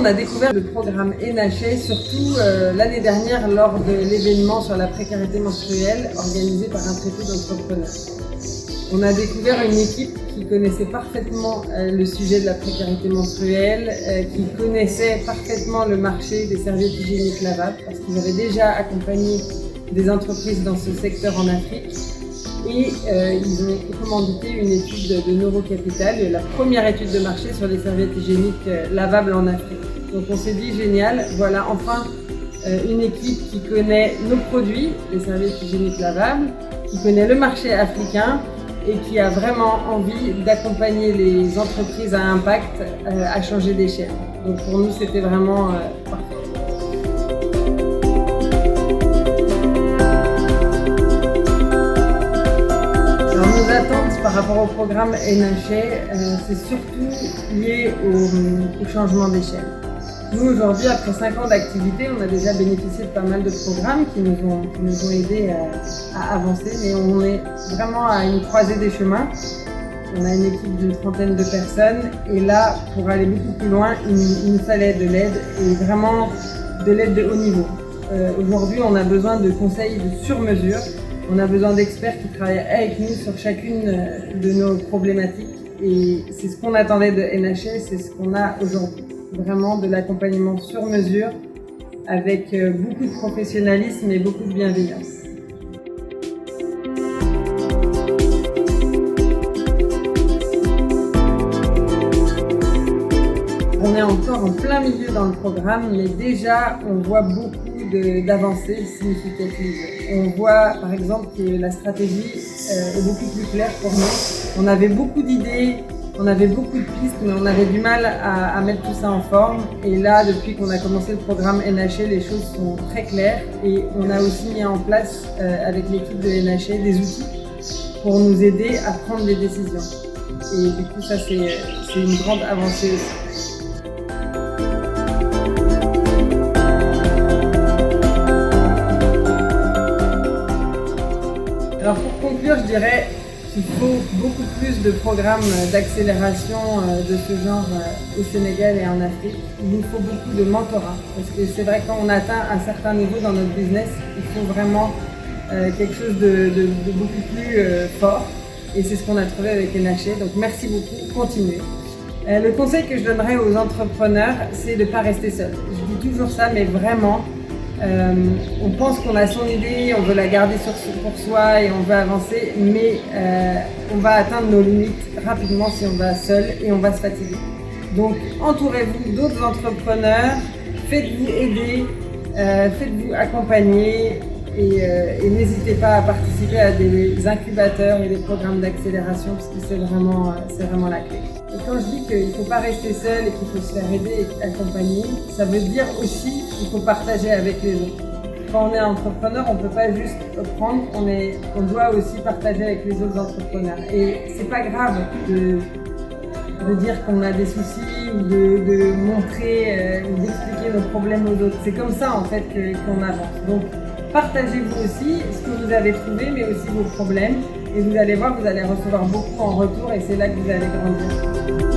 a découvert le programme NHA surtout l'année dernière lors de l'événement sur la précarité menstruelle organisé par un traité d'entrepreneurs. On a découvert une équipe qui connaissait parfaitement le sujet de la précarité menstruelle, qui connaissait parfaitement le marché des serviettes hygiéniques lavables parce qu'ils avaient déjà accompagné des entreprises dans ce secteur en Afrique. Et ils ont commandité une étude de Neurocapital, la première étude de marché sur les serviettes hygiéniques lavables en Afrique. Donc on s'est dit génial, voilà enfin une équipe qui connaît nos produits, les serviettes hygiéniques lavables, qui connaît le marché africain et qui a vraiment envie d'accompagner les entreprises à impact à changer d'échelle. Donc pour nous c'était vraiment parfait. Nos attentes par rapport au programme NHA, c'est surtout lié au changement d'échelle. Nous aujourd'hui, après 5 ans d'activité, on a déjà bénéficié de pas mal de programmes qui nous ont aidés à avancer, mais on est vraiment à une croisée des chemins. On a une équipe d'une trentaine de personnes et là, pour aller beaucoup plus loin, il nous fallait de l'aide et vraiment de l'aide de haut niveau. Aujourd'hui, on a besoin de conseils de sur-mesure. On a besoin d'experts qui travaillent avec nous sur chacune de nos problématiques et c'est ce qu'on attendait de NHA, c'est ce qu'on a aujourd'hui. Vraiment de l'accompagnement sur mesure avec beaucoup de professionnalisme et beaucoup de bienveillance. On est encore en plein milieu dans le programme, mais déjà on voit beaucoup d'avancées significatives. On voit par exemple que la stratégie est beaucoup plus claire pour nous. On avait beaucoup d'idées, on avait beaucoup de pistes, mais on avait du mal à mettre tout ça en forme. Et là, depuis qu'on a commencé le programme NHA, les choses sont très claires. Et on a aussi mis en place, avec l'équipe de NHA, des outils pour nous aider à prendre des décisions. Et du coup, ça, c'est une grande avancée aussi. Alors pour conclure, je dirais qu'il faut beaucoup plus de programmes d'accélération de ce genre au Sénégal et en Afrique. Il nous faut beaucoup de mentorat parce que c'est vrai que quand on atteint un certain niveau dans notre business, il faut vraiment quelque chose de beaucoup plus fort et c'est ce qu'on a trouvé avec NHA. Donc merci beaucoup, continuez. Le conseil que je donnerais aux entrepreneurs, c'est de ne pas rester seul. Je dis toujours ça, mais vraiment, on pense qu'on a son idée, on veut la garder pour soi et on veut avancer, mais on va atteindre nos limites rapidement si on va seul et on va se fatiguer. Donc entourez-vous d'autres entrepreneurs, faites-vous aider, faites-vous accompagner et n'hésitez pas à participer à des incubateurs et des programmes d'accélération parce que c'est vraiment la clé. Et quand je dis qu'il ne faut pas rester seul et qu'il faut se faire aider et accompagner, ça veut dire aussi qu'il faut partager avec les autres. Quand on est entrepreneur, on ne peut pas juste prendre, on doit aussi partager avec les autres entrepreneurs. Et c'est pas grave de dire qu'on a des soucis ou de montrer ou d'expliquer nos problèmes aux autres. C'est comme ça en fait qu'on avance. Donc partagez-vous aussi ce que vous avez trouvé, mais aussi vos problèmes. Et vous allez voir, vous allez recevoir beaucoup en retour et c'est là que vous allez grandir.